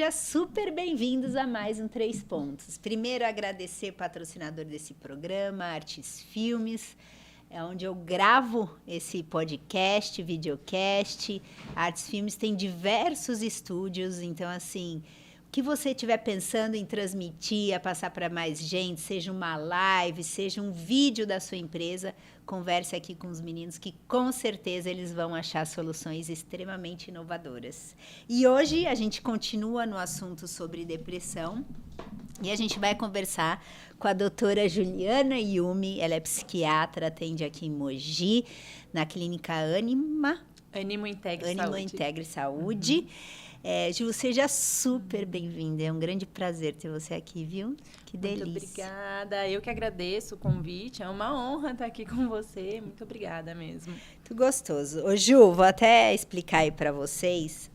Sejam super bem-vindos a mais um 3 Pontos. Primeiro, agradecer o patrocinador desse programa, Artes Filmes, é onde eu gravo esse podcast, videocast. Artes Filmes tem diversos estúdios, então, assim, o que você estiver pensando em transmitir, a passar para mais gente, seja uma live, seja um vídeo da sua empresa, converse aqui com os meninos que com certeza eles vão achar soluções extremamente inovadoras. E hoje a gente continua no assunto sobre depressão e a gente vai conversar com a doutora Juliana Yumi. Ela é psiquiatra, atende aqui em Mogi, na clínica Ânimo Integre Saúde. Ju, seja super bem-vinda. É um grande prazer ter você aqui, viu? Que delícia. Muito obrigada. Eu que agradeço o convite. É uma honra estar aqui com você. Muito obrigada mesmo. Muito gostoso. Ô, Ju, vou até explicar aí para vocês.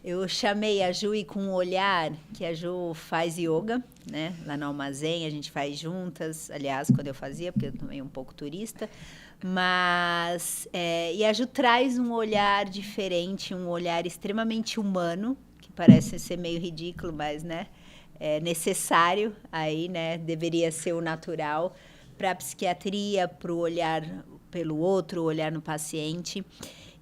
Eu chamei a Ju e com um olhar que a Ju faz yoga, né? Lá no Armazém, a gente faz juntas. Aliás, quando eu fazia, porque eu também um pouco turista. Mas, e a Ju traz um olhar diferente, um olhar extremamente humano, que parece ser meio ridículo, mas, né, é necessário aí, né, deveria ser o natural para a psiquiatria, para o olhar pelo outro, o olhar no paciente.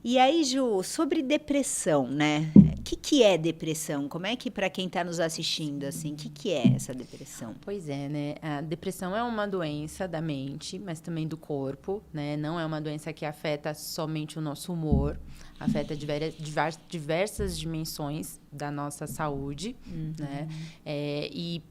E aí, Ju, sobre depressão, né? O que é depressão? Como é que, para quem está nos assistindo, assim, o que é essa depressão? Pois é, né? A depressão é uma doença da mente, mas também do corpo, né? Não é uma doença que afeta somente o nosso humor, afeta diversas dimensões da nossa saúde, né? E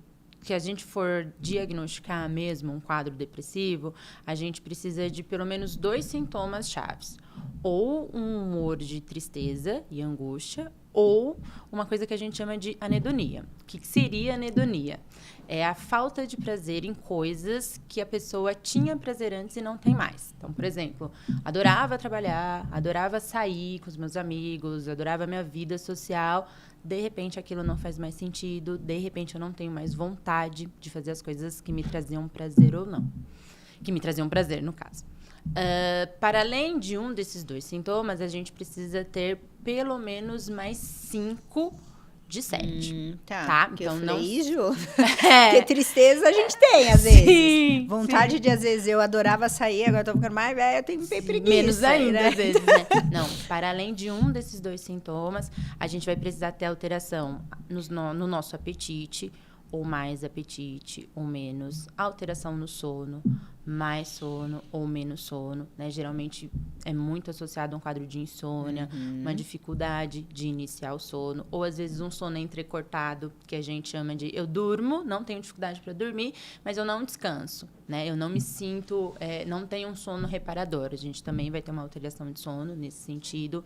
que a gente for diagnosticar mesmo um quadro depressivo, a gente precisa de pelo menos 2 sintomas chaves. Ou um humor de tristeza e angústia, ou uma coisa que a gente chama de anedonia. O que seria anedonia? É a falta de prazer em coisas que a pessoa tinha prazer antes e não tem mais. Então, por exemplo, adorava trabalhar, adorava sair com os meus amigos, adorava a minha vida social. De repente, aquilo não faz mais sentido. De repente, eu não tenho mais vontade de fazer as coisas que me traziam prazer ou não. Que me traziam prazer, no caso. Para além de um desses 2 sintomas, a gente precisa ter pelo menos mais 5 de 7. Tá? Então, eu falei, Ju. Porque tristeza a gente tem, às vezes. Sim, vontade de, às vezes, eu adorava sair, agora tô ficando mais velha, eu tenho preguiça. Menos ainda, né? às vezes, né? Não, para além de um desses 2 sintomas, a gente vai precisar ter alteração no nosso apetite, ou mais apetite, ou menos, alteração no sono, mais sono ou menos sono, né? Geralmente é muito associado a um quadro de insônia, uma dificuldade de iniciar o sono, ou às vezes um sono entrecortado, que a gente chama de eu durmo, não tenho dificuldade para dormir, mas eu não descanso, né? Eu não me sinto, não tenho um sono reparador. A gente também vai ter uma alteração de sono nesse sentido.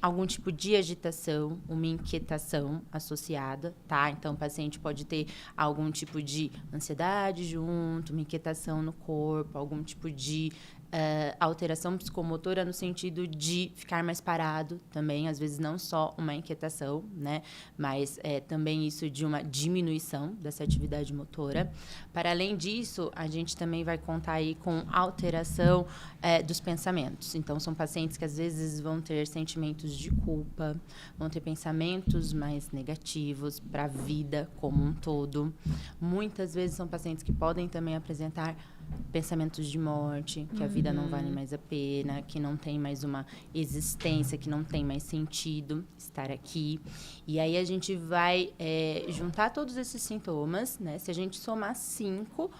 Algum tipo de agitação, uma inquietação associada, tá? Então, o paciente pode ter algum tipo de ansiedade junto, uma inquietação no corpo, algum tipo de alteração psicomotora no sentido de ficar mais parado também, às vezes não só uma inquietação, né, mas também isso de uma diminuição dessa atividade motora. Para além disso, a gente também vai contar aí com alteração dos pensamentos. Então, são pacientes que às vezes vão ter sentimentos de culpa, vão ter pensamentos mais negativos para a vida como um todo. Muitas vezes são pacientes que podem também apresentar pensamentos de morte, que a vida não vale mais a pena, que não tem mais uma existência, que não tem mais sentido estar aqui. E aí a gente vai juntar todos esses sintomas, né? Se a gente somar 5,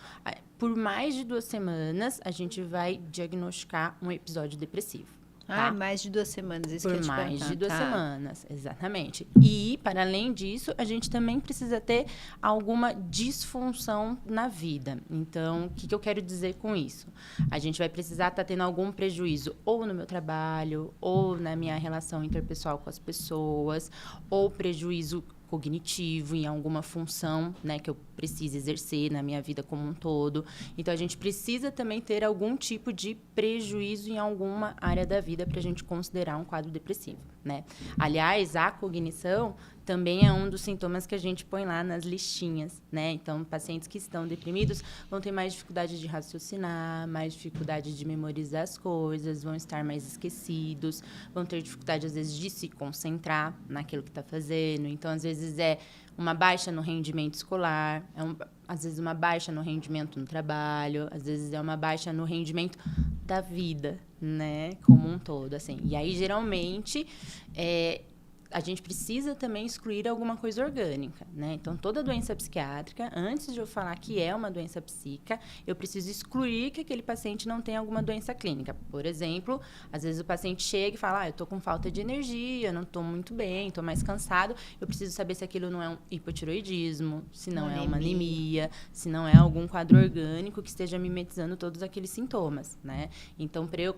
por mais de 2 semanas, a gente vai diagnosticar um episódio depressivo. Tá? Mais de 2 semanas, isso Por que eu te mais de 2 tá. semanas, exatamente. E, para além disso, a gente também precisa ter alguma disfunção na vida. Então, o que eu quero dizer com isso? A gente vai precisar estar tendo algum prejuízo ou no meu trabalho, ou na minha relação interpessoal com as pessoas, ou prejuízo cognitivo em alguma função, né, que eu preciso exercer na minha vida como um todo. Então, a gente precisa também ter algum tipo de prejuízo em alguma área da vida para a gente considerar um quadro depressivo, né? Aliás, a cognição também é um dos sintomas que a gente põe lá nas listinhas, né? Então, pacientes que estão deprimidos vão ter mais dificuldade de raciocinar, mais dificuldade de memorizar as coisas, vão estar mais esquecidos, vão ter dificuldade, às vezes, de se concentrar naquilo que está fazendo. Então, às vezes, é uma baixa no rendimento escolar, às vezes uma baixa no rendimento no trabalho, às vezes é uma baixa no rendimento da vida, né? Como um todo, assim. E aí, geralmente, a gente precisa também excluir alguma coisa orgânica, né? Então, toda doença psiquiátrica, antes de eu falar que é uma doença psíquica, eu preciso excluir que aquele paciente não tem alguma doença clínica. Por exemplo, às vezes o paciente chega e fala, eu estou com falta de energia, não estou muito bem, estou mais cansado. Eu preciso saber se aquilo não é um hipotiroidismo, se não é uma anemia, se não é algum quadro orgânico que esteja mimetizando todos aqueles sintomas, né? Então, para eu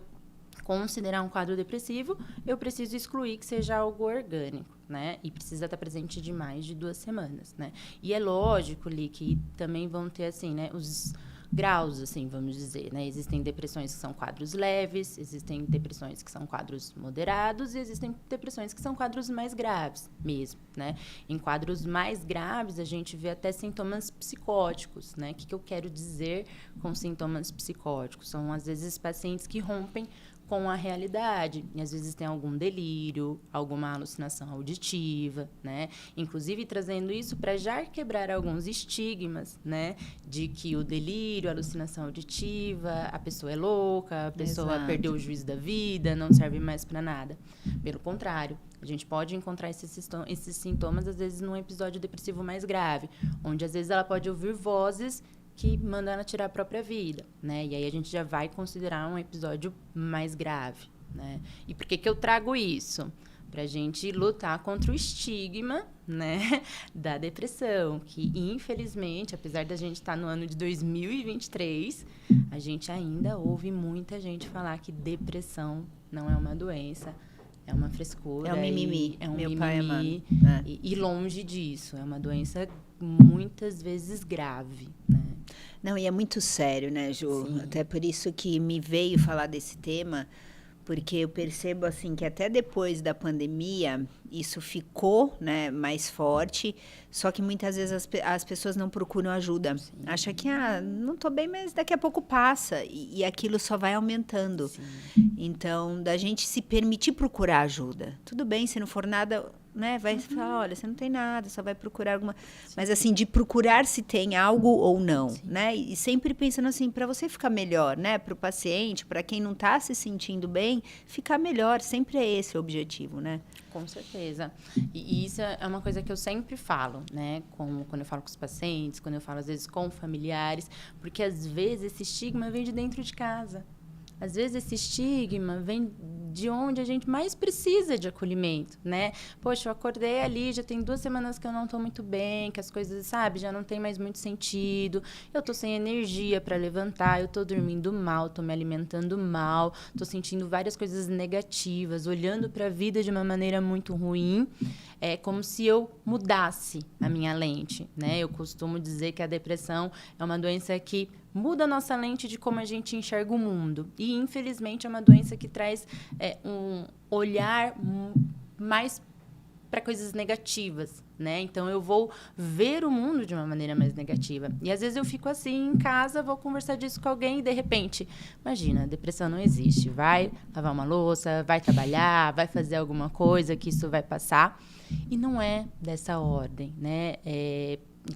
considerar um quadro depressivo, eu preciso excluir que seja algo orgânico, né? E precisa estar presente de mais de 2 semanas, né? E é lógico, Li, que também vão ter, assim, né, os graus, assim, vamos dizer, né? Existem depressões que são quadros leves, existem depressões que são quadros moderados e existem depressões que são quadros mais graves mesmo, né? Em quadros mais graves, a gente vê até sintomas psicóticos, né? O que eu quero dizer com sintomas psicóticos? São, às vezes, pacientes que rompem com a realidade. E, às vezes, tem algum delírio, alguma alucinação auditiva, né? Inclusive, trazendo isso para já quebrar alguns estigmas, né? De que o delírio, a alucinação auditiva, a pessoa é louca, a pessoa perdeu o juízo da vida, não serve mais para nada. Pelo contrário, a gente pode encontrar esses sintomas, às vezes, num episódio depressivo mais grave, onde, às vezes, ela pode ouvir vozes que mandam ela tirar a própria vida, né? E aí a gente já vai considerar um episódio mais grave, né? E por que eu trago isso? Pra gente lutar contra o estigma, né, da depressão, que infelizmente, apesar da gente estar no ano de 2023, a gente ainda ouve muita gente falar que depressão não é uma doença, é uma frescura. É um mimimi. É um Meu mimimi. pai amado. E longe disso, é uma doença muitas vezes grave, né? Não, e é muito sério, né, Ju? Sim. Até por isso que me veio falar desse tema, porque eu percebo, assim, que até depois da pandemia, isso ficou, né, mais forte, só que muitas vezes as pessoas não procuram ajuda. Sim. Acha que, não tô bem, mas daqui a pouco passa, e aquilo só vai aumentando. Sim. Então, da gente se permitir procurar ajuda. Tudo bem, se não for nada, né, vai falar, olha, você não tem nada, só vai procurar alguma... Sim. Mas, assim, de procurar se tem algo ou não, Sim. né? E sempre pensando assim, para você ficar melhor, né? Para o paciente, para quem não está se sentindo bem, ficar melhor. Sempre é esse o objetivo, né? Com certeza. E isso é uma coisa que eu sempre falo, né? Quando eu falo com os pacientes, quando eu falo, às vezes, com familiares, porque, às vezes, esse estigma vem de dentro de casa. Às vezes, esse estigma vem de onde a gente mais precisa de acolhimento, né? Poxa, eu acordei ali, já tem 2 semanas que eu não estou muito bem, que as coisas, sabe, já não tem mais muito sentido. Eu estou sem energia para levantar, eu estou dormindo mal, estou me alimentando mal, estou sentindo várias coisas negativas, olhando para a vida de uma maneira muito ruim. É como se eu mudasse a minha lente, né? Eu costumo dizer que a depressão é uma doença que muda a nossa lente de como a gente enxerga o mundo. E, infelizmente, é uma doença que traz um olhar mais para coisas negativas, né? Então, eu vou ver o mundo de uma maneira mais negativa. E, às vezes, eu fico assim em casa, vou conversar disso com alguém e, de repente, imagina, a depressão não existe. Vai lavar uma louça, vai trabalhar, vai fazer alguma coisa que isso vai passar. E não é dessa ordem, né?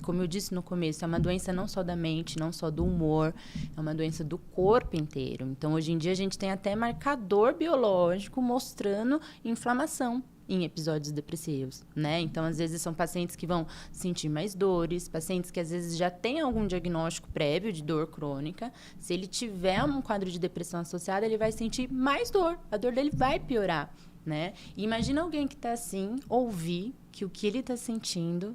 Como eu disse no começo, é uma doença não só da mente, não só do humor, é uma doença do corpo inteiro. Então, hoje em dia, a gente tem até marcador biológico mostrando inflamação em episódios depressivos, né? Então, às vezes, são pacientes que vão sentir mais dores, pacientes que, às vezes, já têm algum diagnóstico prévio de dor crônica. Se ele tiver um quadro de depressão associado, ele vai sentir mais dor. A dor dele vai piorar, né? E imagina alguém que está assim, ouvir que o que ele está sentindo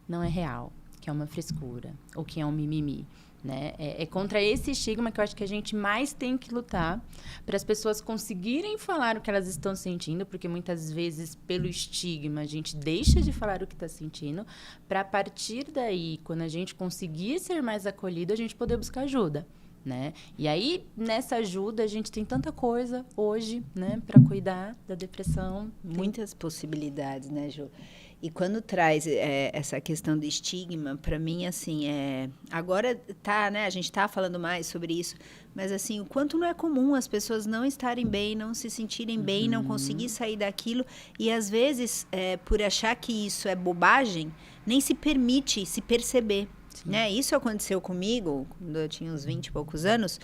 não é real, que é uma frescura, ou que é um mimimi, né? É contra esse estigma que eu acho que a gente mais tem que lutar, para as pessoas conseguirem falar o que elas estão sentindo, porque muitas vezes, pelo estigma, a gente deixa de falar o que está sentindo, para a partir daí, quando a gente conseguir ser mais acolhido, a gente poder buscar ajuda, né? E aí, nessa ajuda, a gente tem tanta coisa hoje, né, para cuidar da depressão. Muitas possibilidades, né, Ju? E quando traz essa questão do estigma, para mim, assim, agora tá, né? A gente tá falando mais sobre isso, mas assim, o quanto não é comum as pessoas não estarem bem, não se sentirem bem, não conseguir sair daquilo, e às vezes, por achar que isso é bobagem, nem se permite se perceber. Né? Isso aconteceu comigo, quando eu tinha uns 20 e poucos anos.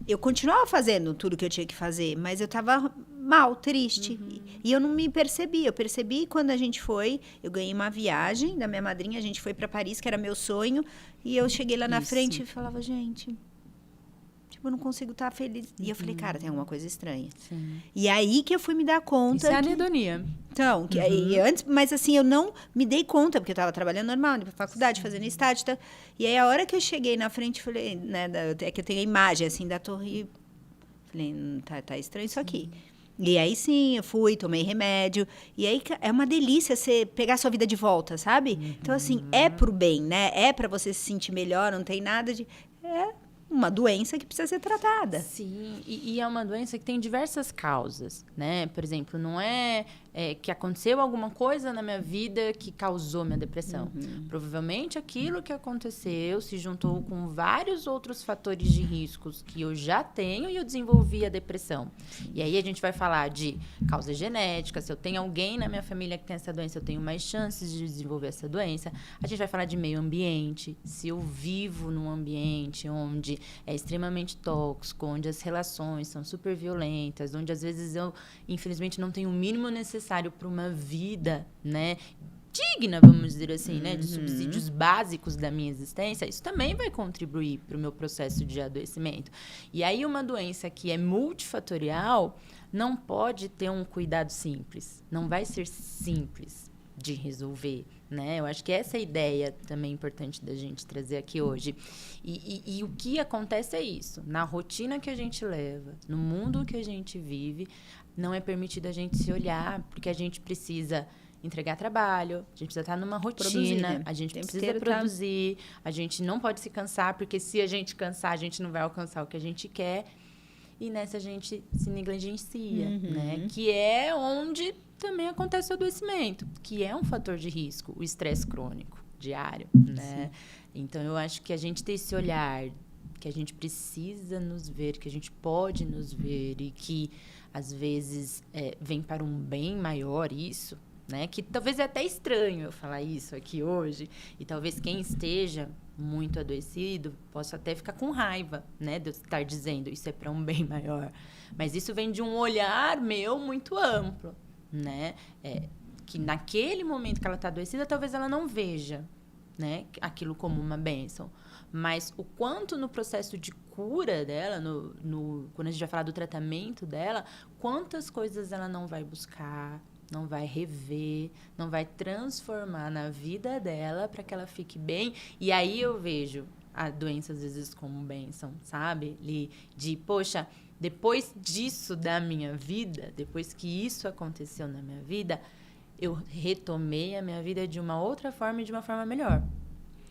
Eu continuava fazendo tudo que eu tinha que fazer, mas eu estava mal, triste. E eu não me percebi. Eu percebi quando a gente foi, eu ganhei uma viagem da minha madrinha, a gente foi para Paris, que era meu sonho, e eu cheguei lá na frente e falava, gente, tipo, eu não consigo estar feliz. E eu falei, cara, tem alguma coisa estranha. Sim. E aí que eu fui me dar conta. Isso é anedonia. Então, antes, mas assim, eu não me dei conta, porque eu estava trabalhando normal, indo pra faculdade, fazendo estágio. Tá? E aí, a hora que eu cheguei na frente, falei, né, é que eu tenho a imagem, assim, da torre. Falei, tá estranho isso aqui. E aí, sim, eu fui, tomei remédio. E aí, é uma delícia você pegar sua vida de volta, sabe? Então, assim, é pro bem, né? É pra você se sentir melhor, não tem nada de... uma doença que precisa ser tratada. Sim, e é uma doença que tem diversas causas, né? Por exemplo, não é que aconteceu alguma coisa na minha vida que causou minha depressão. Provavelmente aquilo que aconteceu se juntou com vários outros fatores de riscos que eu já tenho e eu desenvolvi a depressão. E aí a gente vai falar de causa genética, se eu tenho alguém na minha família que tem essa doença, eu tenho mais chances de desenvolver essa doença. A gente vai falar de meio ambiente, se eu vivo num ambiente onde é extremamente tóxico, onde as relações são super violentas, onde às vezes eu, infelizmente, não tenho o mínimo necessário para uma vida, né, digna, vamos dizer assim, né, de subsídios básicos da minha existência, isso também vai contribuir para o meu processo de adoecimento. E aí uma doença que é multifatorial não pode ter um cuidado simples, não vai ser simples de resolver, né? Eu acho que essa é a ideia também importante da gente trazer aqui hoje. E o que acontece é isso. Na rotina que a gente leva, no mundo que a gente vive, não é permitido a gente se olhar, porque a gente precisa entregar trabalho, a gente precisa estar numa rotina, produzir, né? A gente precisa produzir, a gente não pode se cansar, porque se a gente cansar, a gente não vai alcançar o que a gente quer. E nessa a gente se negligencia, né? Que é onde também acontece o adoecimento, que é um fator de risco, o estresse crônico diário, né? Então, eu acho que a gente ter esse olhar, que a gente precisa nos ver, que a gente pode nos ver e que, às vezes, vem para um bem maior isso, né? Que talvez é até estranho eu falar isso aqui hoje, e talvez quem esteja muito adoecido possa até ficar com raiva, né, de eu estar dizendo isso é para um bem maior, mas isso vem de um olhar meu muito amplo, né, que naquele momento que ela está adoecida talvez ela não veja, né, aquilo como uma bênção, mas o quanto no processo de cura dela, quando a gente vai falar do tratamento dela, quantas coisas ela não vai buscar, não vai rever, não vai transformar na vida dela para que ela fique bem. E aí eu vejo a doença, às vezes, como bênção, sabe? Poxa, depois disso da minha vida, depois que isso aconteceu na minha vida, eu retomei a minha vida de uma outra forma e de uma forma melhor.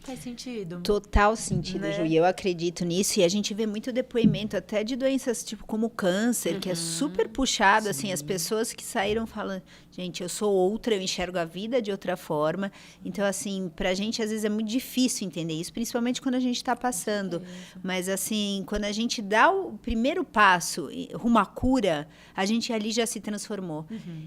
Faz sentido. Total sentido, né? Ju. E eu acredito nisso. E a gente vê muito depoimento até de doenças tipo como câncer, que é super puxado, assim, as pessoas que saíram falando, gente, eu sou outra, eu enxergo a vida de outra forma. Então, assim, pra gente às vezes é muito difícil entender isso, principalmente quando a gente tá passando. Mas, assim, quando a gente dá o primeiro passo rumo à cura, a gente ali já se transformou.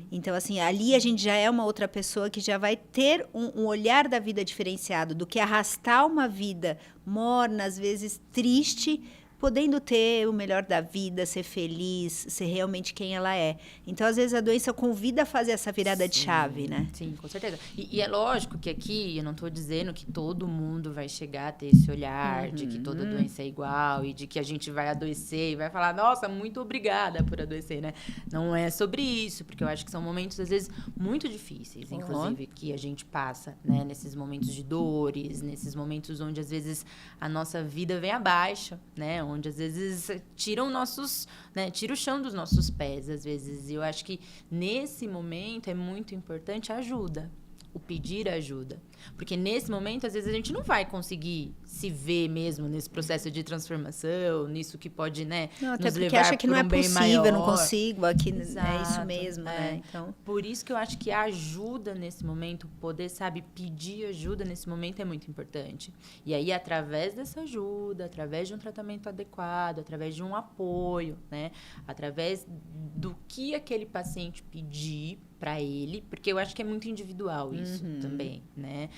Então, assim, ali a gente já é uma outra pessoa que já vai ter um olhar da vida diferenciado, do que arrastar uma vida morna, às vezes triste, podendo ter o melhor da vida, ser feliz, ser realmente quem ela é. Então, às vezes, a doença convida a fazer essa virada de chave, né? Sim, com certeza. E é lógico que aqui, eu não estou dizendo que todo mundo vai chegar a ter esse olhar de que toda doença é igual e de que a gente vai adoecer e vai falar, nossa, muito obrigada por adoecer, né? Não é sobre isso, porque eu acho que são momentos, às vezes, muito difíceis, inclusive, que a gente passa, né? Nesses momentos de dores, nesses momentos onde, às vezes, a nossa vida vem abaixo, né? Onde às vezes tiram nossos, né, tira o chão dos nossos pés, às vezes. E eu acho que nesse momento é muito importante a ajuda, o pedir ajuda. Porque nesse momento, às vezes, a gente não vai conseguir se ver mesmo nesse processo de transformação, nisso que pode, né, Não, até nos porque levar acha que não por é um bem possível, eu não maior. consigo, aqui é Exato, isso mesmo, né? Então, Por isso que eu acho que a ajuda nesse momento, poder, sabe, pedir ajuda nesse momento é muito importante. E aí, através dessa ajuda, através de um tratamento adequado, através de um apoio, né, através do que aquele paciente pedir para ele, porque eu acho que é muito individual isso também, né?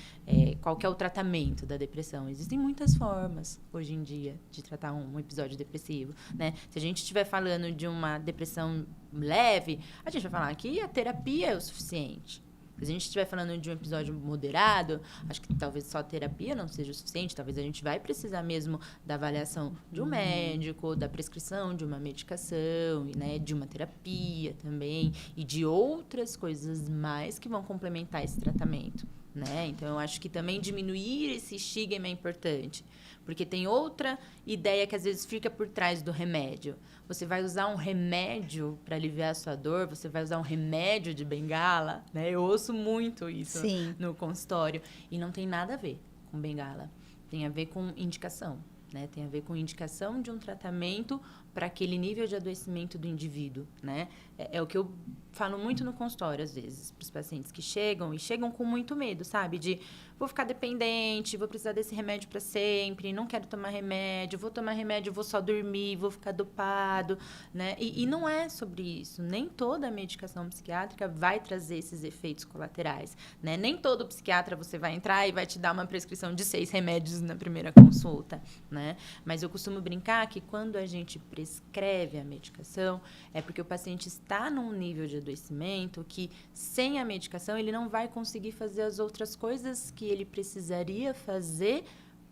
Qual que é o tratamento da depressão? Existem muitas formas, hoje em dia, de tratar um episódio depressivo, né? Se a gente estiver falando de uma depressão leve, a gente vai falar que a terapia é o suficiente. Se a gente estiver falando de um episódio moderado, acho que talvez só terapia não seja o suficiente. Talvez a gente vai precisar mesmo da avaliação de um médico, da prescrição de uma medicação, né, de uma terapia também, e de outras coisas mais que vão complementar esse tratamento, né? Então, eu acho que também diminuir esse estigma é importante. Porque tem outra ideia que às vezes fica por trás do remédio. Você vai usar um remédio para aliviar a sua dor, você vai usar um remédio de bengala, né? Eu ouço muito isso Sim. no consultório. E não tem nada a ver com bengala. Tem a ver com indicação, né? Tem a ver com indicação de um tratamento para aquele nível de adoecimento do indivíduo, né? É o que eu falo muito no consultório, às vezes, para os pacientes que chegam com muito medo, sabe? De vou ficar dependente, vou precisar desse remédio para sempre, não quero tomar remédio, vou tomar remédio, vou só dormir, vou ficar dopado, né? E não é sobre isso. Nem toda medicação psiquiátrica vai trazer esses efeitos colaterais, né? Nem todo psiquiatra você vai entrar e vai te dar uma prescrição de 6 remédios na primeira consulta, né? Mas eu costumo brincar que quando a gente prescreve a medicação, é porque o paciente está num nível de adoecimento que, sem a medicação, ele não vai conseguir fazer as outras coisas que ele precisaria fazer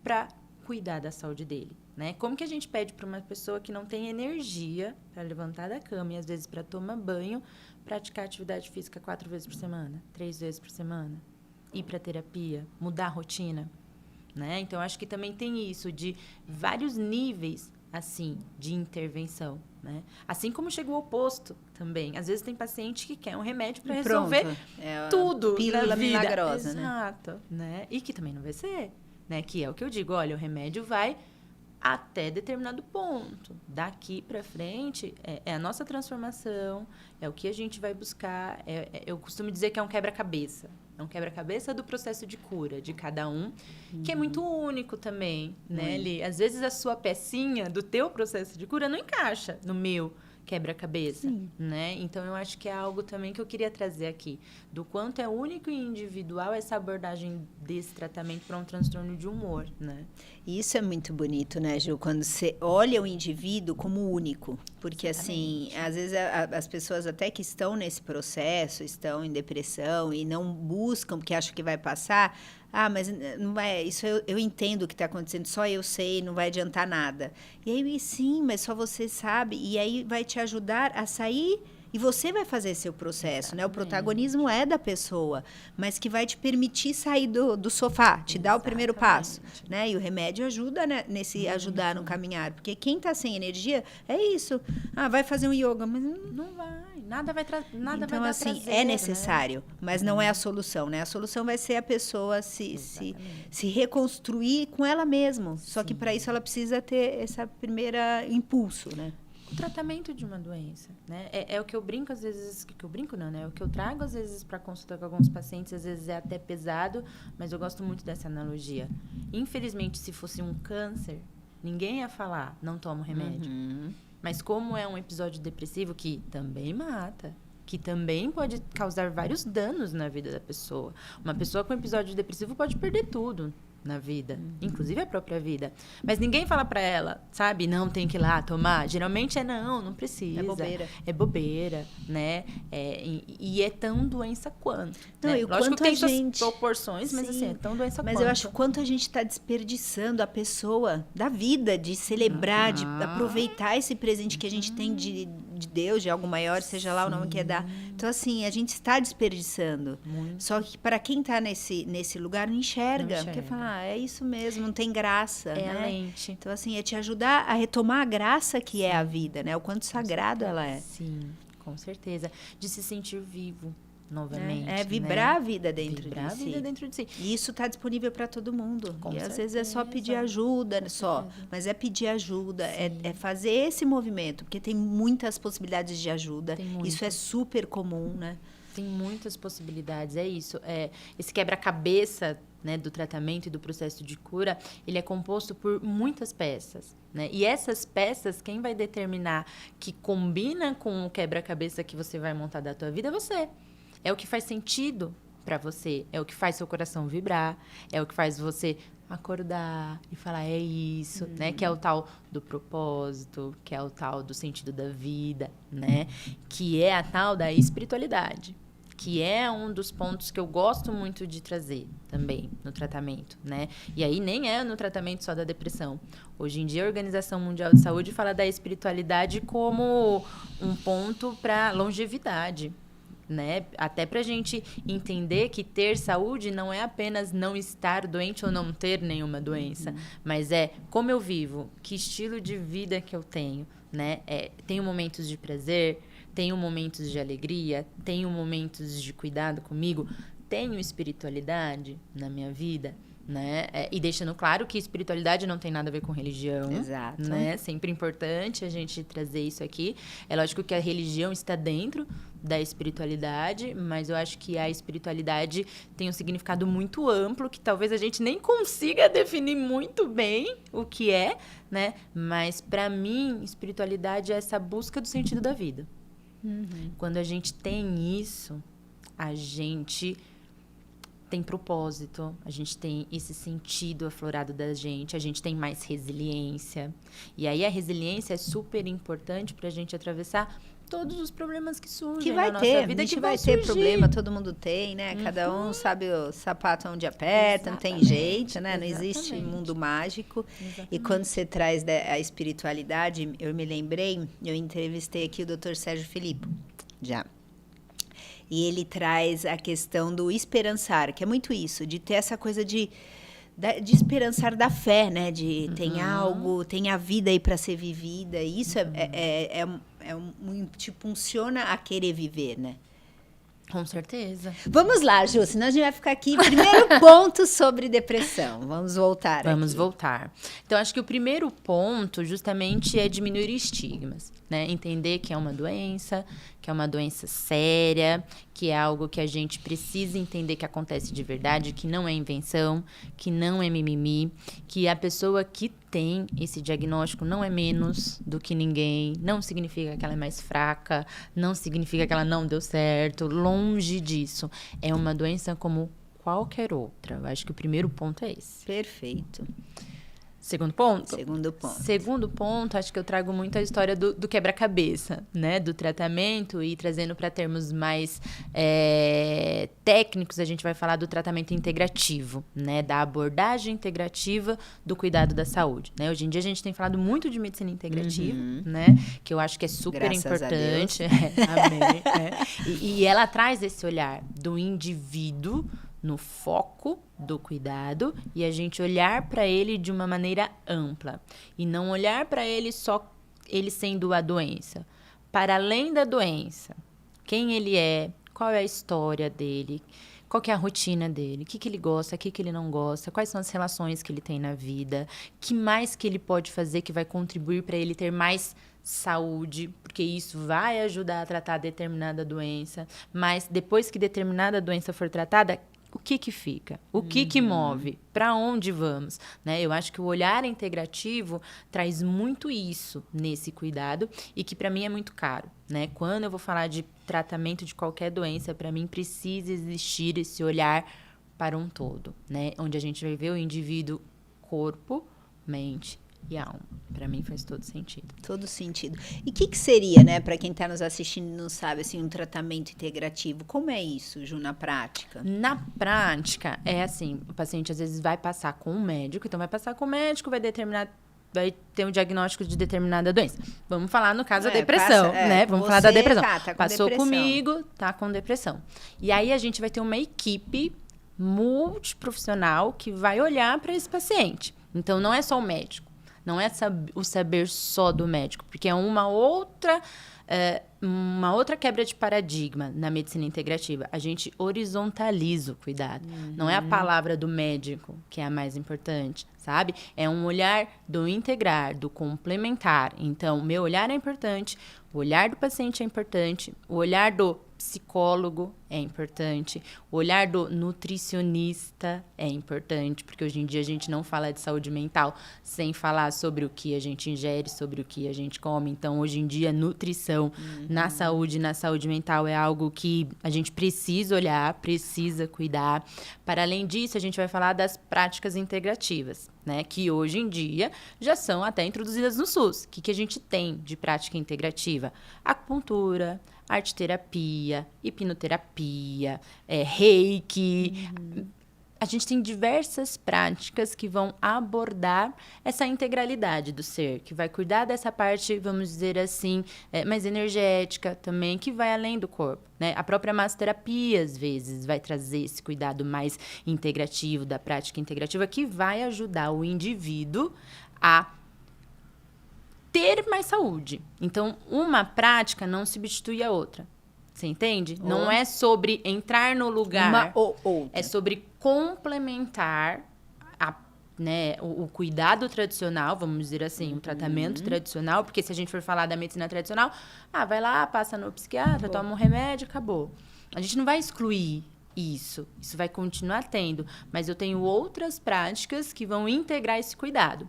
para cuidar da saúde dele, né? Como que a gente pede para uma pessoa que não tem energia para levantar da cama e, às vezes, para tomar banho, praticar atividade física 4 vezes por semana, 3 vezes por semana, ir para terapia, mudar a rotina, né? Então, acho que também tem isso de vários níveis, assim, de intervenção, né? Assim como chega o oposto também. Às vezes tem paciente que quer um remédio para resolver tudo pílula na vida. milagrosa, Exato, né? E que também não vai ser, né? Que é o que eu digo, olha, o remédio vai até determinado ponto. Daqui para frente é a nossa transformação, é o que a gente vai buscar. Eu costumo dizer que é um quebra-cabeça. É um quebra-cabeça do processo de cura de cada um, que é muito único também, né, Li? Às vezes a sua pecinha do teu processo de cura não encaixa no meu quebra-cabeça, né? Então, eu acho que é algo também que eu queria trazer aqui, do quanto é único e individual essa abordagem desse tratamento para um transtorno de humor, né? Isso é muito bonito, né, Ju? Quando você olha o indivíduo como único. Porque, assim, às vezes as pessoas até que estão nesse processo, estão em depressão e não buscam porque acham que vai passar. Ah, mas não vai, isso eu entendo o que está acontecendo, só eu sei, não vai adiantar nada. E aí, sim, mas só você sabe. E aí vai te ajudar a sair. E você vai fazer seu processo, né? O protagonismo é da pessoa, mas que vai te permitir sair do sofá, te dar o primeiro passo, né? E o remédio ajuda, né, nesse ajudar no caminhar, porque quem está sem energia é isso. Ah, vai fazer um yoga, mas não vai. Nada vai então, vai dar assim, prazer, é necessário, né? mas não é a solução, né? A solução vai ser a pessoa se reconstruir com ela mesma. Só que para isso ela precisa ter esse primeiro impulso, né? O tratamento de uma doença, né? É o que eu brinco às vezes, que eu brinco não, né? É o que eu trago às vezes para consulta com alguns pacientes, às vezes é até pesado, mas eu gosto muito dessa analogia. Infelizmente, se fosse um câncer, ninguém ia falar, não toma o remédio. Mas como é um episódio depressivo que também mata, que também pode causar vários danos na vida da pessoa. Uma pessoa com episódio depressivo pode perder tudo na vida, inclusive a própria vida. Mas ninguém fala pra ela, sabe? Não, tem que ir lá tomar. Geralmente não precisa. É bobeira, né? E é tão doença quanto. Não, né? e o Lógico quanto que tem a gente... suas proporções, mas assim, é tão doença quanto. Mas eu acho quanto a gente está desperdiçando a pessoa da vida, de celebrar, de aproveitar esse presente que a gente tem de Deus, de algo maior, seja lá o nome que é dar. Então, assim, a gente está desperdiçando. Só que para quem está nesse lugar, não enxerga. Porque fala, é isso mesmo, não tem graça. É né? a lente. Então, assim, é te ajudar a retomar a graça que é a vida, né? O quanto sagrado ela é. Sim, com certeza. De se sentir vivo. novamente. Vibrar a vida dentro Vibrar de si. a vida dentro de si. E isso está disponível para todo mundo. Com e certeza. Às vezes é só pedir ajuda, mas é pedir ajuda, é fazer esse movimento, porque tem muitas possibilidades de ajuda. Isso é super comum, né? Tem muitas possibilidades, é isso. Esse quebra-cabeça, né, do tratamento e do processo de cura, ele é composto por muitas peças, né? E essas peças, quem vai determinar que combina com o quebra-cabeça que você vai montar da tua vida é você. É o que faz sentido para você, é o que faz seu coração vibrar, é o que faz você acordar e falar, é isso, né? Que é o tal do propósito, que é o tal do sentido da vida, né? Que é a tal da espiritualidade. Que é um dos pontos que eu gosto muito de trazer também no tratamento, né? E aí nem é no tratamento só da depressão. Hoje em dia, a Organização Mundial de Saúde fala da espiritualidade como um ponto para longevidade, né? Até para a gente entender que ter saúde não é apenas não estar doente ou não ter nenhuma doença, mas é como eu vivo, que estilo de vida que eu tenho, né? Tenho momentos de prazer, tenho momentos de alegria, tenho momentos de cuidado comigo, tenho espiritualidade na minha vida, né? E deixando claro que espiritualidade não tem nada a ver com religião. Exato. Né? Sempre importante a gente trazer isso aqui. É lógico que a religião está dentro da espiritualidade, mas eu acho que a espiritualidade tem um significado muito amplo, que talvez a gente nem consiga definir muito bem o que é, né? Mas, para mim, espiritualidade é essa busca do sentido da vida. Quando a gente tem isso, a gente tem propósito, a gente tem esse sentido aflorado da gente, a gente tem mais resiliência. E aí a resiliência é super importante para a gente atravessar todos os problemas que surgem na nossa vida. A gente vai ter problema, todo mundo tem, né? Cada um sabe o sapato onde aperta, não tem jeito, né? Não existe mundo mágico. E quando você traz a espiritualidade, eu me lembrei, eu entrevistei aqui o Dr. Sérgio Filippo, já. E ele traz a questão do esperançar, que é muito isso, de ter essa coisa de esperançar da fé, né? De tem algo, tem a vida aí para ser vivida. E isso te funciona a querer viver, né? Com certeza. Vamos lá, Ju, senão a gente vai ficar aqui. Primeiro ponto sobre depressão. Vamos voltar. Vamos voltar. Então, acho que o primeiro ponto, justamente, é diminuir estigmas, né? Entender que é uma doença séria, que é algo que a gente precisa entender que acontece de verdade, que não é invenção, que não é mimimi, que a pessoa que tem esse diagnóstico não é menos do que ninguém, não significa que ela é mais fraca, não significa que ela não deu certo, longe disso. É uma doença como qualquer outra. Eu acho que o primeiro ponto é esse. Perfeito. Segundo ponto? Segundo ponto, acho que eu trago muito a história do quebra-cabeça, né? Do tratamento, e trazendo para termos mais técnicos, a gente vai falar do tratamento integrativo, né? Da abordagem integrativa do cuidado da saúde, né? Hoje em dia a gente tem falado muito de medicina integrativa, né? Que eu acho que é super Graças importante. A Deus. Amém. E ela traz esse olhar do indivíduo no foco do cuidado e a gente olhar para ele de uma maneira ampla e não olhar para ele só ele sendo a doença. Para além da doença, quem ele é, qual é a história dele, qual que é a rotina dele, o que ele gosta, o que ele não gosta, quais são as relações que ele tem na vida, que mais que ele pode fazer que vai contribuir para ele ter mais saúde, porque isso vai ajudar a tratar determinada doença, mas depois que determinada doença for tratada, o que fica? O que move? Para onde vamos? Né? Eu acho que o olhar integrativo traz muito isso nesse cuidado e que para mim é muito caro. Né? Quando eu vou falar de tratamento de qualquer doença, para mim precisa existir esse olhar para um todo, né? Onde a gente vai ver o indivíduo corpo, mente e alma. Para mim faz todo sentido. Todo sentido. E o que seria, né, para quem está nos assistindo e não sabe, assim, um tratamento integrativo? Como é isso, Ju, na prática? Na prática, é assim, o paciente às vezes vai passar com um médico, então vai passar com o médico, vai ter um diagnóstico de determinada doença. Vamos falar, no caso, da depressão, né? Vamos falar da depressão. Passou depressão comigo, tá com depressão. E aí a gente vai ter uma equipe multiprofissional que vai olhar para esse paciente. Então, não é só o médico. Não é o saber só do médico, porque é uma outra Uma outra quebra de paradigma na medicina integrativa, a gente horizontaliza o cuidado. Não é a palavra do médico que é a mais importante, sabe? É um olhar do integrar, do complementar. Então, meu olhar é importante, o olhar do paciente é importante, o olhar do psicólogo é importante, o olhar do nutricionista é importante, porque hoje em dia a gente não fala de saúde mental sem falar sobre o que a gente ingere, sobre o que a gente come. Então, hoje em dia, nutrição na saúde mental é algo que a gente precisa olhar, precisa cuidar. Para além disso, a gente vai falar das práticas integrativas, né? Que hoje em dia já são até introduzidas no SUS. O que a gente tem de prática integrativa? Acupuntura, arte-terapia, hipnoterapia, reiki. A gente tem diversas práticas que vão abordar essa integralidade do ser, que vai cuidar dessa parte, vamos dizer assim, mais energética também, que vai além do corpo, né? A própria massoterapia, às vezes, vai trazer esse cuidado mais integrativo, da prática integrativa, que vai ajudar o indivíduo a ter mais saúde. Então, uma prática não substitui a outra. Você entende? Não é sobre entrar no lugar. Uma ou outra. É sobre complementar o cuidado tradicional, vamos dizer assim, o tratamento tradicional. Porque se a gente for falar da medicina tradicional, vai lá, passa no psiquiatra, toma um remédio, acabou. A gente não vai excluir isso. Isso vai continuar tendo. Mas eu tenho outras práticas que vão integrar esse cuidado.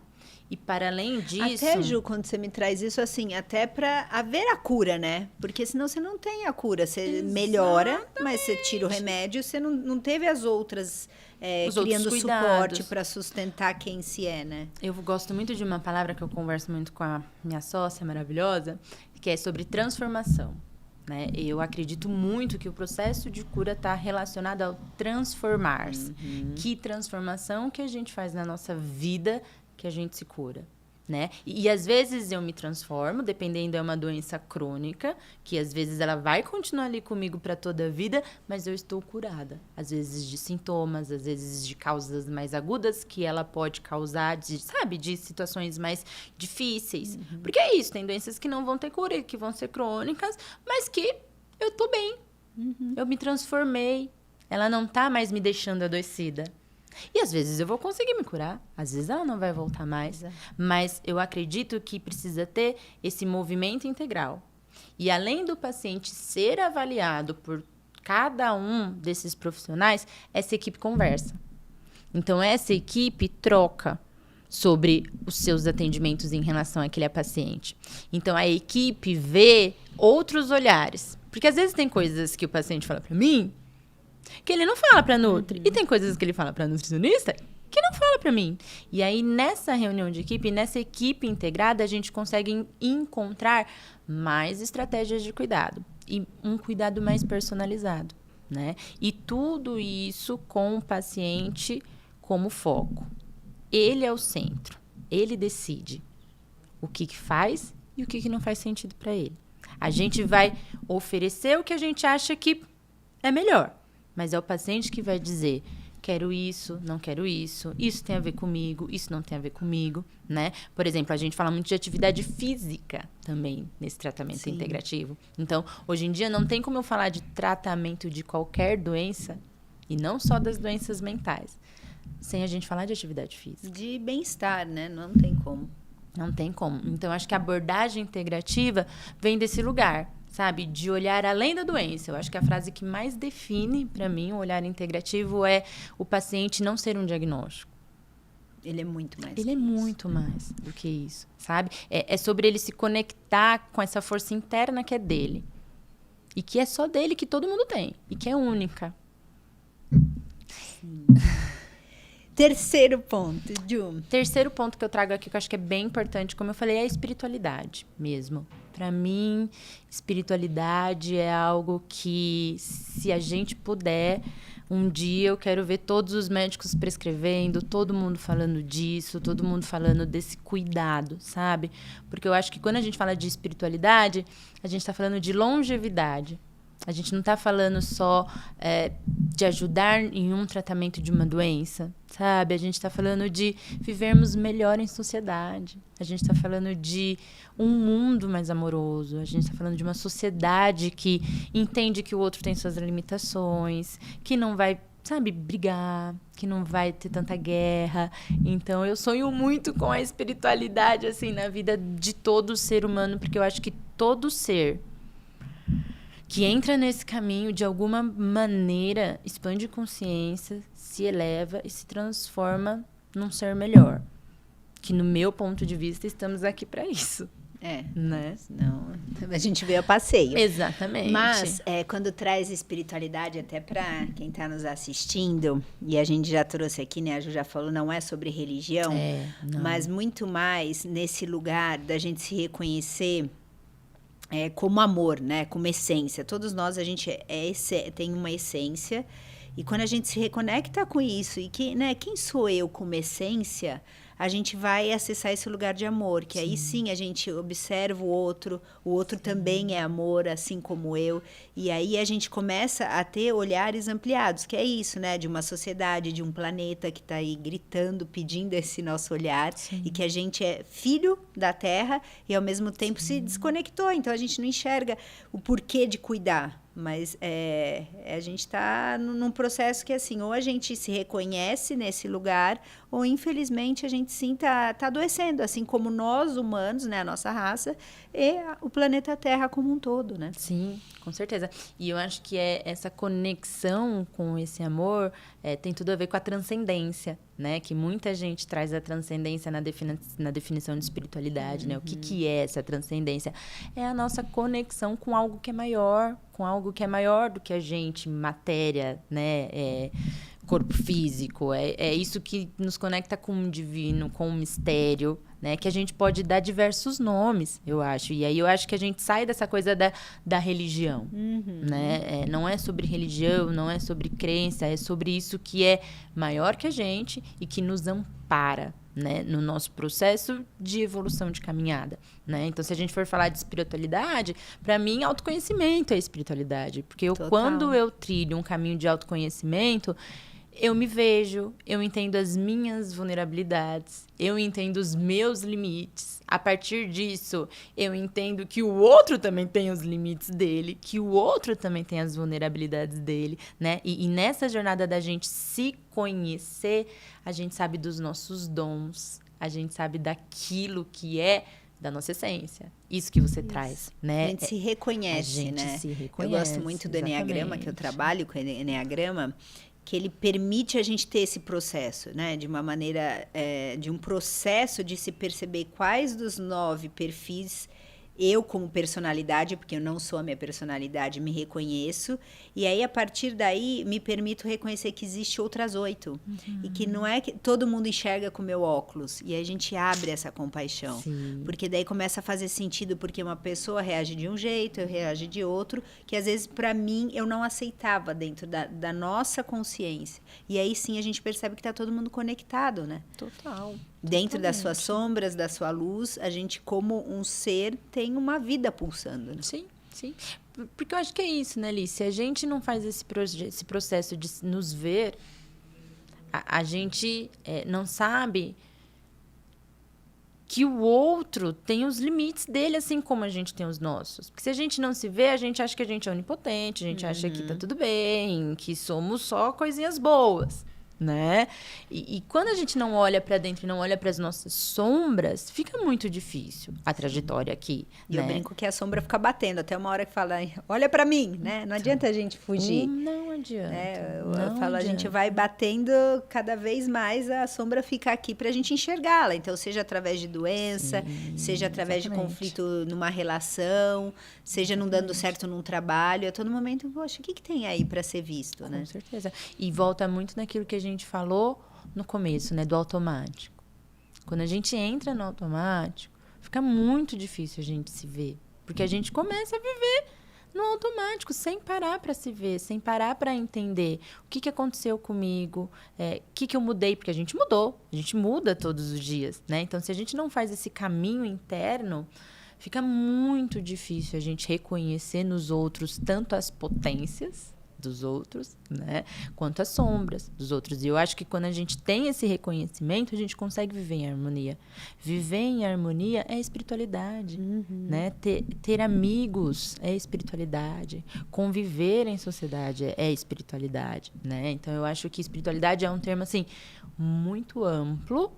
E para além disso... Até, Ju, quando você me traz isso, assim, até para haver a cura, né? Porque senão você não tem a cura. Você melhora, mas você tira o remédio, você não teve as outras... criando suporte para sustentar quem se é, né? Eu gosto muito de uma palavra que eu converso muito com a minha sócia maravilhosa, que é sobre transformação. Né? Eu acredito muito que o processo de cura está relacionado ao transformar-se. Que transformação que a gente faz na nossa vida que a gente se cura, né? E às vezes eu me transformo, dependendo, é uma doença crônica, que às vezes ela vai continuar ali comigo para toda a vida, mas eu estou curada. Às vezes de sintomas, às vezes de causas mais agudas que ela pode causar, de situações mais difíceis. Porque é isso, tem doenças que não vão ter cura, que vão ser crônicas, mas que eu tô bem. Eu me transformei. Ela não tá mais me deixando adoecida. E às vezes eu vou conseguir me curar, às vezes ela não vai voltar mais. Mas eu acredito que precisa ter esse movimento integral. E além do paciente ser avaliado por cada um desses profissionais, essa equipe conversa. Então, essa equipe troca sobre os seus atendimentos em relação àquele paciente. Então, a equipe vê outros olhares. Porque às vezes tem coisas que o paciente fala para mim que ele não fala para nutri. E tem coisas que ele fala para nutricionista que não fala para mim. E aí, nessa reunião de equipe, nessa equipe integrada, a gente consegue encontrar mais estratégias de cuidado. E um cuidado mais personalizado, né? E tudo isso com o paciente como foco. Ele é o centro. Ele decide o que faz e o que não faz sentido para ele. A gente vai oferecer o que a gente acha que é melhor. Mas é o paciente que vai dizer, quero isso, não quero isso tem a ver comigo, isso não tem a ver comigo, né? Por exemplo, a gente fala muito de atividade física também nesse tratamento integrativo. Então, hoje em dia, não tem como eu falar de tratamento de qualquer doença, e não só das doenças mentais, sem a gente falar de atividade física. De bem-estar, né? Não tem como. Não tem como. Então, acho que a abordagem integrativa vem desse lugar, sabe? De olhar além da doença. Eu acho que a frase que mais define, para mim, o olhar integrativo é o paciente não ser um diagnóstico. Ele é muito mais. Ele é muito mais do que isso, sabe? É sobre ele se conectar com essa força interna que é dele. E que é só dele, que todo mundo tem. E que é única. Sim. Terceiro ponto, Ju. Terceiro ponto que eu trago aqui, que eu acho que é bem importante, como eu falei, é a espiritualidade mesmo. Para mim, espiritualidade é algo que, se a gente puder, um dia eu quero ver todos os médicos prescrevendo, todo mundo falando disso, todo mundo falando desse cuidado, sabe? Porque eu acho que quando a gente fala de espiritualidade, a gente está falando de longevidade. A gente não está falando só de ajudar em um tratamento de uma doença, sabe? A gente está falando de vivermos melhor em sociedade. A gente está falando de um mundo mais amoroso. A gente está falando de uma sociedade que entende que o outro tem suas limitações, que não vai, sabe, brigar, que não vai ter tanta guerra. Então, eu sonho muito com a espiritualidade, assim, na vida de todo ser humano, porque eu acho que todo ser que entra nesse caminho, de alguma maneira, expande consciência, se eleva e se transforma num ser melhor. Que, no meu ponto de vista, estamos aqui para isso. Né? Não, a gente veio a passeio. Exatamente. Mas, quando traz espiritualidade, até para quem está nos assistindo, e a gente já trouxe aqui, né? A Ju já falou, não é sobre religião, mas muito mais nesse lugar da gente se reconhecer como amor, né? Como essência. Todos nós, a gente tem uma essência, e quando a gente se reconecta com isso, e quem sou eu como essência, a gente vai acessar esse lugar de amor, que aí sim a gente observa o outro também é amor, assim como eu, e aí a gente começa a ter olhares ampliados, que é isso, né, de uma sociedade, de um planeta que está aí gritando, pedindo esse nosso olhar, e que a gente é filho da Terra e ao mesmo tempo se desconectou, então a gente não enxerga o porquê de cuidar. Mas a gente está num processo que, assim, ou a gente se reconhece nesse lugar, ou, infelizmente, a gente sim tá adoecendo, assim como nós, humanos, né, a nossa raça, e o planeta Terra como um todo, né? Sim, com certeza. E eu acho que essa conexão com esse amor tem tudo a ver com a transcendência, né? Que muita gente traz a transcendência na definição de espiritualidade, né? O que é essa transcendência? É a nossa conexão com algo que é maior, do que a gente, matéria, né? Corpo físico. É isso que nos conecta com o divino, com o mistério, né? Que a gente pode dar diversos nomes, eu acho. E aí eu acho que a gente sai dessa coisa da religião, né? Não é sobre religião, não é sobre crença, é sobre isso que é maior que a gente e que nos ampara, né, no nosso processo de evolução de caminhada, né? Então, se a gente for falar de espiritualidade, para mim, autoconhecimento é espiritualidade. Porque quando eu trilho um caminho de autoconhecimento, eu me vejo, eu entendo as minhas vulnerabilidades, eu entendo os meus limites. A partir disso, eu entendo que o outro também tem os limites dele, que o outro também tem as vulnerabilidades dele, né? E nessa jornada da gente se conhecer, a gente sabe dos nossos dons, a gente sabe daquilo que é da nossa essência. Isso que você traz, né? A gente se reconhece, né? Se reconhece, eu gosto muito do Eneagrama, que eu trabalho com o Eneagrama, que ele permite a gente ter esse processo, né? De uma maneira, de um processo de se perceber quais dos 9 perfis eu, como personalidade, porque eu não sou a minha personalidade, me reconheço. E aí, a partir daí, me permito reconhecer que existe outras 8. E que não é que todo mundo enxerga com o meu óculos. E aí a gente abre essa compaixão. Sim. Porque daí começa a fazer sentido, porque uma pessoa reage de um jeito, eu reage de outro, que às vezes, para mim, eu não aceitava dentro da nossa consciência. E aí, sim, a gente percebe que está todo mundo conectado, né? Total. Dentro das suas sombras, da sua luz, a gente, como um ser, tem uma vida pulsando. Né? Sim, sim. Porque eu acho que é isso, né, Alice? Se a gente não faz esse processo de nos ver, a gente não sabe que o outro tem os limites dele, assim como a gente tem os nossos. Porque se a gente não se vê, a gente acha que a gente é onipotente, a gente acha que tá tudo bem, que somos só coisinhas boas. Né? E quando a gente não olha para dentro e não olha para as nossas sombras, fica muito difícil a trajetória aqui. E né? eu brinco que a sombra fica batendo até uma hora que fala, olha para mim, né? Não adianta a gente fugir. Não adianta. Né? Eu não falo, adianta. a gente vai batendo cada vez mais, a sombra fica aqui para a gente enxergá-la. Então, seja através de doença, seja através de conflito numa relação, seja não dando certo num trabalho. A todo momento, poxa, o que tem aí para ser visto, né? Com certeza. E volta muito naquilo que a gente falou no começo, né, do automático. Quando a gente entra no automático, fica muito difícil a gente se ver, porque a gente começa a viver no automático, sem parar para se ver, sem parar para entender o que aconteceu comigo, o que eu mudei, porque a gente mudou, a gente muda todos os dias, né? Então, se a gente não faz esse caminho interno, fica muito difícil a gente reconhecer nos outros tanto as potências dos outros, né, quanto as sombras dos outros. E eu acho que quando a gente tem esse reconhecimento, a gente consegue viver em harmonia. Viver em harmonia é espiritualidade, né? Ter amigos é espiritualidade. Conviver em sociedade é espiritualidade, né? Então, eu acho que espiritualidade é um termo, assim, muito amplo,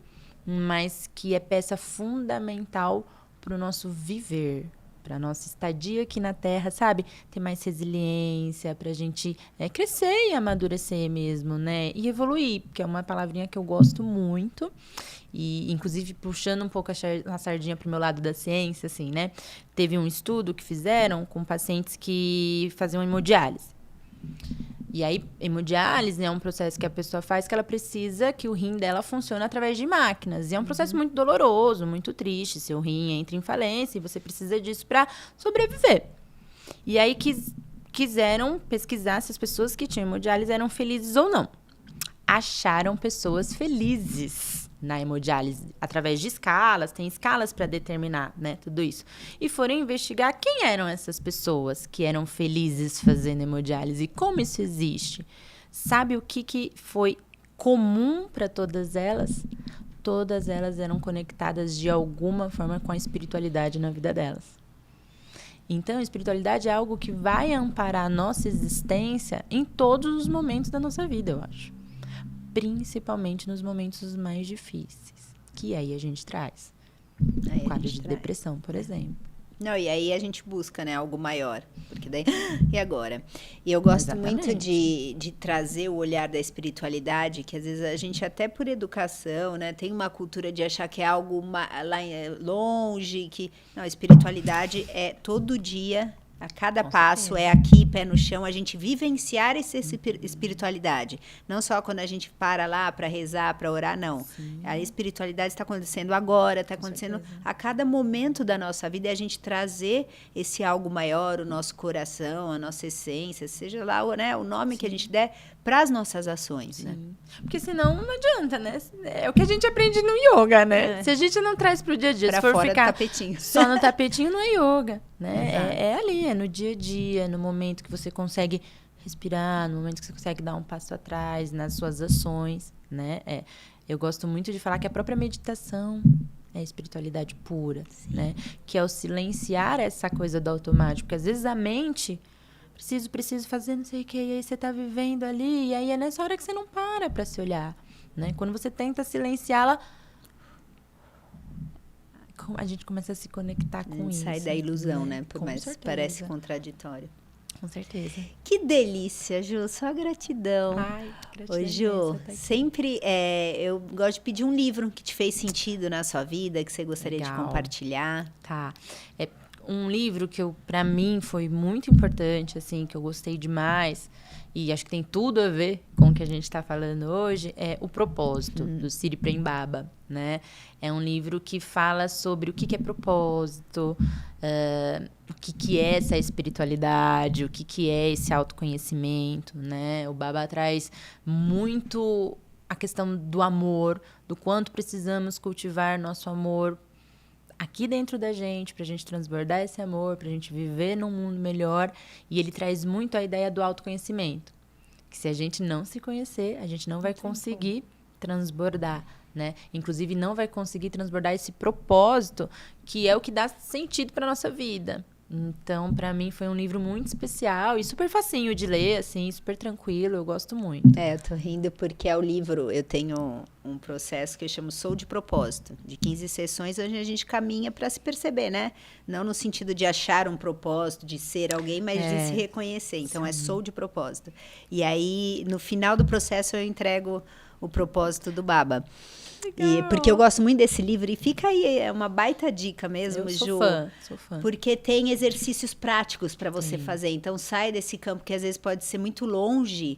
mas que é peça fundamental para o nosso viver, para a nossa estadia aqui na Terra, sabe? Ter mais resiliência, para a gente crescer e amadurecer mesmo, né? E evoluir, que é uma palavrinha que eu gosto muito. E, inclusive, puxando um pouco a sardinha para o meu lado da ciência, assim, né? Teve um estudo que fizeram com pacientes que faziam hemodiálise. E aí, hemodiálise é um processo que a pessoa faz que ela precisa que o rim dela funcione através de máquinas. E é um processo muito doloroso, muito triste. Seu rim entra em falência e você precisa disso para sobreviver. E aí, quiseram pesquisar se as pessoas que tinham hemodiálise eram felizes ou não. Acharam pessoas felizes na hemodiálise, através de escalas, tem escalas para determinar, né, tudo isso. E foram investigar quem eram essas pessoas que eram felizes fazendo hemodiálise e como isso existe. Sabe o que foi comum para todas elas? Todas elas eram conectadas de alguma forma com a espiritualidade na vida delas. Então, a espiritualidade é algo que vai amparar a nossa existência em todos os momentos da nossa vida, eu acho. Principalmente nos momentos mais difíceis, que aí a gente traz. Um quadro de depressão, por exemplo. Não, e aí a gente busca, né, algo maior. Porque daí, e agora? E eu gosto muito de trazer o olhar da espiritualidade, que às vezes a gente, até por educação, né, tem uma cultura de achar que é algo lá longe, que... Não, a espiritualidade é todo dia... A cada passo é aqui, pé no chão, a gente vivenciar essa espiritualidade. Não só quando a gente para lá para rezar, para orar, não. Sim. A espiritualidade está acontecendo agora, está acontecendo a cada momento da nossa vida. E a gente trazer esse algo maior, o nosso coração, a nossa essência, seja lá, né, o nome que a gente der, para as nossas ações. Né? Porque senão não adianta, né? É o que a gente aprende no yoga, né? Se a gente não traz para o dia a dia, pra se for fora ficar do tapetinho. Só no tapetinho, não é yoga. Né? É ali, é no dia a dia, no momento que você consegue respirar, no momento que você consegue dar um passo atrás nas suas ações, né? Eu gosto muito de falar que a própria meditação é espiritualidade pura, né? Que é o silenciar essa coisa do automático, porque às vezes a mente preciso fazer não sei o que, e aí você tá vivendo ali, e aí é nessa hora que você não para se olhar, né? Quando você tenta silenciá-la, a gente começa a se conectar com isso. Sai da ilusão, né? Mas certeza. Parece contraditório. Com certeza. Que delícia, Ju. Só gratidão. Ai, gratidão. Ô, Ju, sempre eu gosto de pedir um livro que te fez sentido na sua vida, que você gostaria de compartilhar. Tá. É um livro que para mim foi muito importante, assim, que eu gostei demais, e acho que tem tudo a ver com o que a gente está falando hoje, é O Propósito, do Siri Prem Baba, né? É um livro que fala sobre o que é propósito, o que é essa espiritualidade, o que é esse autoconhecimento, né? O Baba traz muito a questão do amor, do quanto precisamos cultivar nosso amor aqui dentro da gente, pra gente transbordar esse amor, pra gente viver num mundo melhor. E ele traz muito a ideia do autoconhecimento. Que se a gente não se conhecer, a gente não vai conseguir transbordar, né? Inclusive, não vai conseguir transbordar esse propósito, que é o que dá sentido pra nossa vida. Então, pra mim, foi um livro muito especial e super facinho de ler, assim, super tranquilo, eu gosto muito. Eu tô rindo porque é o livro, eu tenho um processo que eu chamo Sou de Propósito, de 15 sessões onde a gente caminha para se perceber, né? Não no sentido de achar um propósito, de ser alguém, mas de se reconhecer. Então, é Sou de Propósito. E aí, no final do processo, eu entrego o propósito do Baba. Porque eu gosto muito desse livro, e fica aí, é uma baita dica mesmo, Ju. Sou fã. Porque tem exercícios práticos para você fazer. Então, sai desse campo que às vezes pode ser muito longe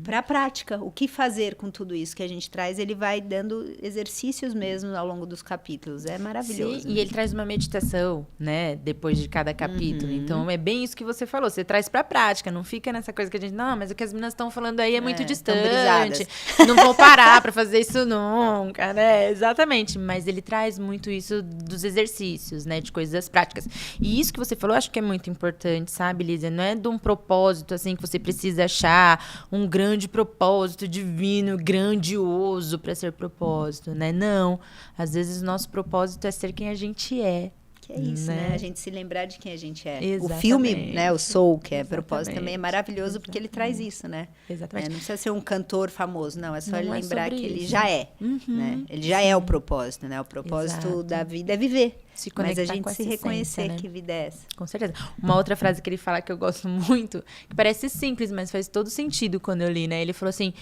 para a prática. O que fazer com tudo isso que a gente traz? Ele vai dando exercícios mesmo ao longo dos capítulos. É maravilhoso. Sim, e ele traz uma meditação, né? Depois de cada capítulo. Então, é bem isso que você falou. Você traz para a prática. Não fica nessa coisa que a gente... Não, mas o que as meninas estão falando aí é muito distante. Não vou parar para fazer isso nunca. prática, né? Exatamente. Mas ele traz muito isso dos exercícios, né? De coisas práticas. E isso que você falou, eu acho que é muito importante, sabe, Lízia? Não é de um propósito, assim, que você precisa achar um grande propósito divino, grandioso para ser propósito, né? Não. Às vezes o nosso propósito é ser quem a gente é. Que é isso, né? A gente se lembrar de quem a gente é. Exatamente. O filme, né, o Soul, que é propósito, também é maravilhoso porque ele traz isso, né? Exatamente. Não precisa ser um cantor famoso, não. É só ele lembrar que ele isso. já é, né? Ele já é o propósito, né? O propósito da vida é viver. Se Mas a conectar gente com se essa reconhecer essência, né? que vida é essa. Com certeza. Uma outra frase que ele fala que eu gosto muito, que parece simples, mas faz todo sentido quando eu li, né? Ele falou assim,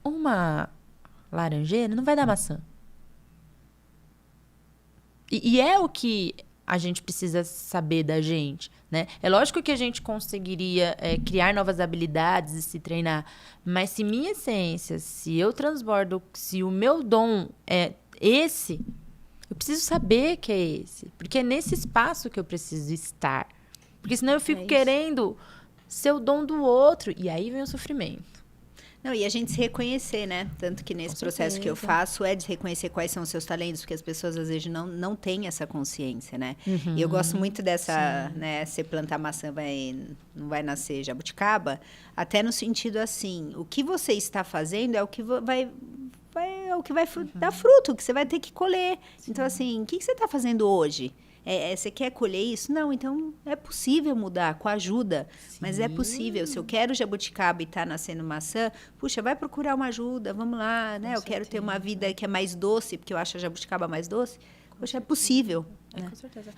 uma laranjeira não vai dar maçã. E é o que a gente precisa saber da gente, né? É lógico que a gente conseguiria criar novas habilidades e se treinar, mas se minha essência, se eu transbordo, se o meu dom é esse, eu preciso saber que é esse, porque é nesse espaço que eu preciso estar, porque senão eu fico querendo ser o dom do outro, e aí vem o sofrimento. Não, e a gente se reconhecer, né? Tanto que nesse processo que eu faço é de reconhecer quais são os seus talentos, porque as pessoas às vezes não têm essa consciência, né? E eu gosto muito dessa, né? Se plantar maçã não vai nascer jabuticaba, até no sentido assim, o que você está fazendo é o que vai dar fruto, que você vai ter que colher. Sim. Então, assim, o que você está fazendo hoje? Você quer colher isso? Não, então é possível mudar com ajuda, mas é possível. Se eu quero jabuticaba e está nascendo maçã, puxa, vai procurar uma ajuda, vamos lá, né? Eu quero ter uma vida que é mais doce, porque eu acho a jabuticaba mais doce. Poxa, é possível. Né? Com certeza.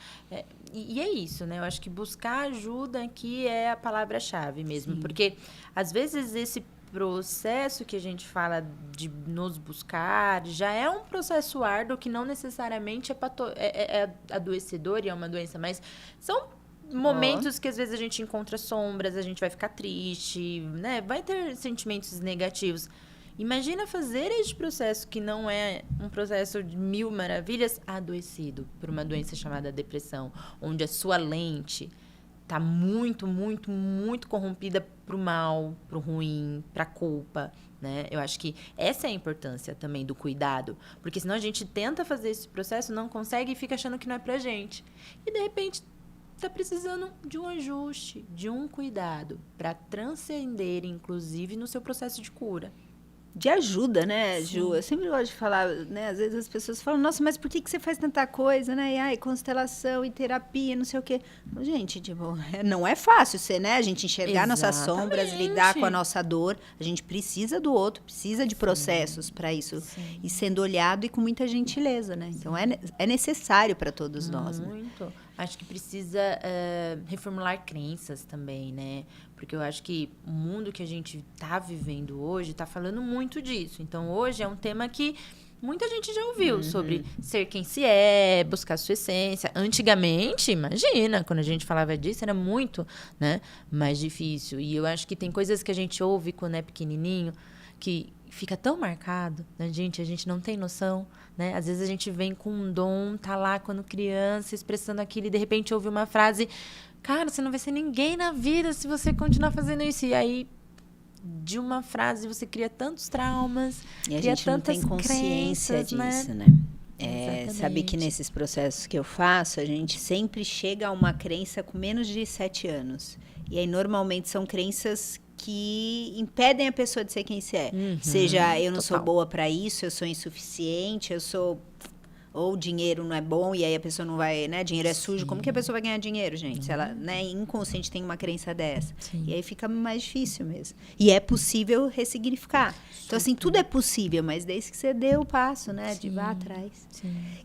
E é isso, né? Eu acho que buscar ajuda aqui é a palavra-chave mesmo, porque às vezes esse processo que a gente fala de nos buscar já é um processo árduo que não necessariamente é adoecedor e é uma doença, mas são momentos que às vezes a gente encontra sombras, a gente vai ficar triste, né? Vai ter sentimentos negativos. Imagina fazer este processo, que não é um processo de mil maravilhas, adoecido por uma doença chamada depressão, onde a sua lente tá muito, muito, muito corrompida pro mal, pro ruim, pra culpa, né? Eu acho que essa é a importância também do cuidado, porque senão a gente tenta fazer esse processo, não consegue e fica achando que não é pra gente. E, de repente, tá precisando de um ajuste, de um cuidado, para transcender, inclusive, no seu processo de cura. De ajuda, né, Ju? Eu sempre gosto de falar, né? Às vezes as pessoas falam, nossa, mas por que você faz tanta coisa, né? E, constelação e terapia, não sei o quê. Gente, tipo, não é fácil ser, né? A gente enxergar nossas sombras, lidar com a nossa dor. A gente precisa do outro, precisa de processos para isso. E sendo olhado e com muita gentileza, né? Então, é necessário para todos nós. Muito. Né? Acho que precisa reformular crenças também, né? Porque eu acho que o mundo que a gente está vivendo hoje está falando muito disso. Então, hoje é um tema que muita gente já ouviu sobre ser quem se é, buscar sua essência. Antigamente, imagina, quando a gente falava disso, era muito, né, mais difícil. E eu acho que tem coisas que a gente ouve quando é pequenininho que fica tão marcado, né, gente? A gente não tem noção, né? Às vezes a gente vem com um dom, tá lá quando criança, expressando aquilo, e de repente ouve uma frase, cara, você não vai ser ninguém na vida se você continuar fazendo isso. E aí, de uma frase, você cria tantos traumas, e a cria gente não tem consciência disso, né? Sabe que nesses processos que eu faço, a gente sempre chega a uma crença com menos de 7 anos. E aí, normalmente, são crenças que impedem a pessoa de ser quem se é. Seja, eu não sou boa para isso, eu sou insuficiente, ou dinheiro não é bom, e aí a pessoa não vai, né? Dinheiro é sujo. Como que a pessoa vai ganhar dinheiro, gente? Se ela, né, inconsciente tem uma crença dessa. E aí fica mais difícil mesmo. E é possível ressignificar. Então, assim, tudo é possível, mas desde que você dê o passo, né? De vá atrás.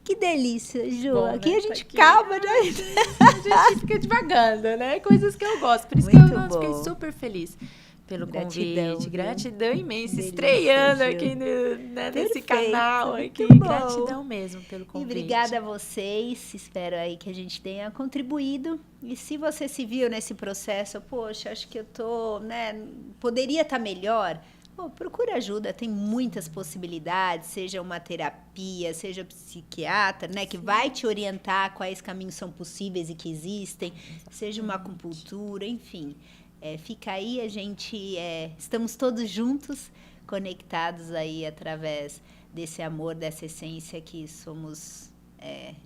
Que delícia, Ju. Bom, aqui né? a gente calma, né? A gente fica devagando, né? Coisas que eu gosto. Por isso Muito que eu bom. Fiquei super feliz pelo Gratidão, convite. viu? Gratidão imensa. Delícia, Estreando Ju. aqui nesse Perfeito, canal. muito Aqui. bom. Gratidão mesmo pelo E convite. obrigada a vocês. Espero aí que a gente tenha contribuído. E se você se viu nesse processo, poxa, acho que eu tô, né? Poderia estar melhor. Procura ajuda, tem muitas possibilidades, seja uma terapia, seja psiquiatra, né, que vai te orientar quais caminhos são possíveis e que existem, seja uma acupuntura, enfim. Fica aí, a gente estamos todos juntos, conectados aí através desse amor, dessa essência que somos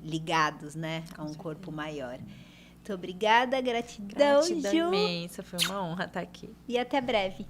ligados, né, a um corpo maior. Muito obrigada, gratidão, Gratidão Ju. imensa, foi uma honra estar aqui. E até breve.